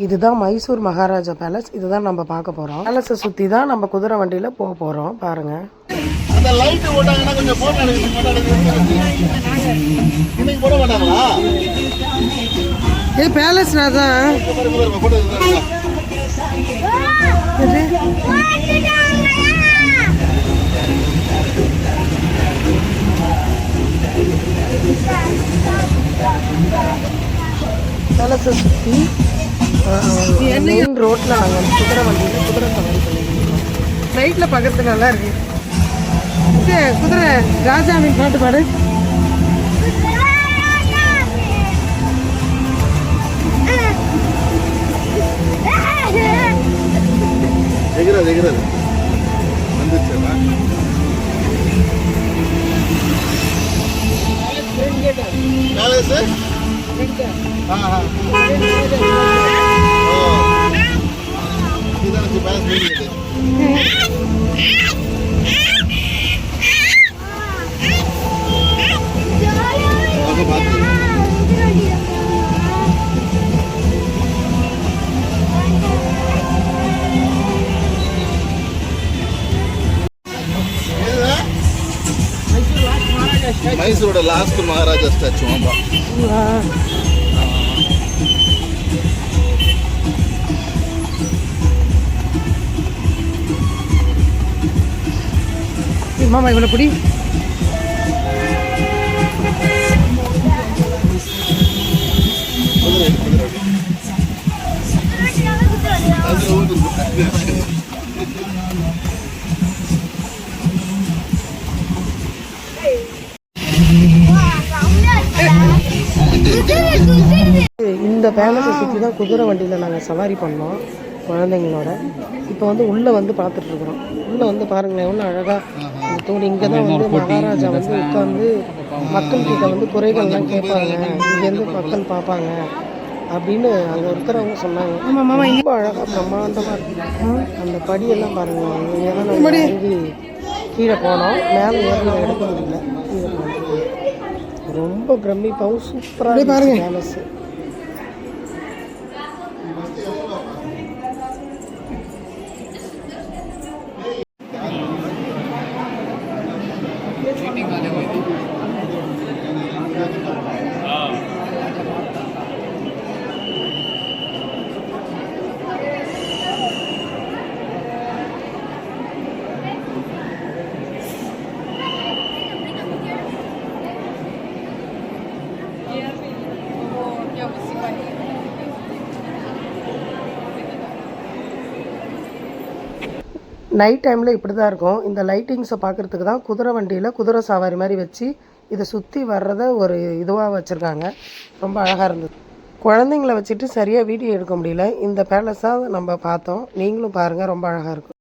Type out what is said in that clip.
இதுதான் மைசூர் மகாராஜா பேலஸ். இதுதான் நம்ம பார்க்க போகிறோம். பேலஸை சுற்றி தான் நம்ம குதிரை வண்டியில் போக போகிறோம். பாருங்கள். அந்த லைட் போட்டாங்கன்னா கொஞ்சம் போட்டோ இன்னைக்கு போட மாட்டாங்களா? ஏ பேலஸ் தான் பேலஸை சுற்றி மெயின் ரோட்டில் நாங்கள் வந்து குதிரை வண்டியில் குதிரை சவாரி பண்ணிருக்கோம். நைட்டில் பார்க்கறது நல்லா இருக்கு. குதிரை ராஜாவின் பாட்டு பாடு. மைசூரோட லாஸ்ட் மகாராஜா ஸ்டாச்சு. மாமா இவ்வளோ பிடி. இந்த பேலஸை சுற்றி தான் குதிரை வண்டியில் நாங்கள் சவாரி பண்ணோம் குழந்தைங்களோட. இப்போ வந்து உள்ளே வந்து பார்த்துட்ருக்குறோம். உள்ளே வந்து பாருங்களேன் எவ்வளோ அழகாக தோணி. இங்கே தான் வந்து மகாராஜா வந்து உட்காந்து மக்கள்கிட்ட வந்து குறைகள்லாம் கேட்பாங்க, இங்கேருந்து மக்கள் பார்ப்பாங்க அப்படின்னு அங்கே இருக்கிறவங்க சொன்னாங்க. ஆமாம் மாமா ரொம்ப அழகாக பிரம்மாண்டமாக இருக்கும். அந்த படியெல்லாம் பாருங்கள். இங்கே தான் நம்ம இறங்கி கீழே போனோம். மேலே ஏறி எடுக்க முடியல. கீழே போனோம். ரொம்ப பிரமிப்பாகவும் சூப்பராக பாருங்க பேலஸ். நைட் டைமில் இப்படி தான் இருக்கும். இந்த லைட்டிங்ஸை பார்க்குறதுக்கு தான் குதிரை வண்டியில் குதிரை சவாரி மாதிரி வச்சு இதை சுற்றி வர்றதை ஒரு இதுவாக வச்சுருக்காங்க. ரொம்ப அழகாக இருந்தது. குழந்தைங்கள வச்சுட்டு சரியாக வீடியோ எடுக்க முடியல. இந்த பேலஸாக நம்ம பார்த்தோம். நீங்களும் பாருங்கள், ரொம்ப அழகாக இருக்கும்.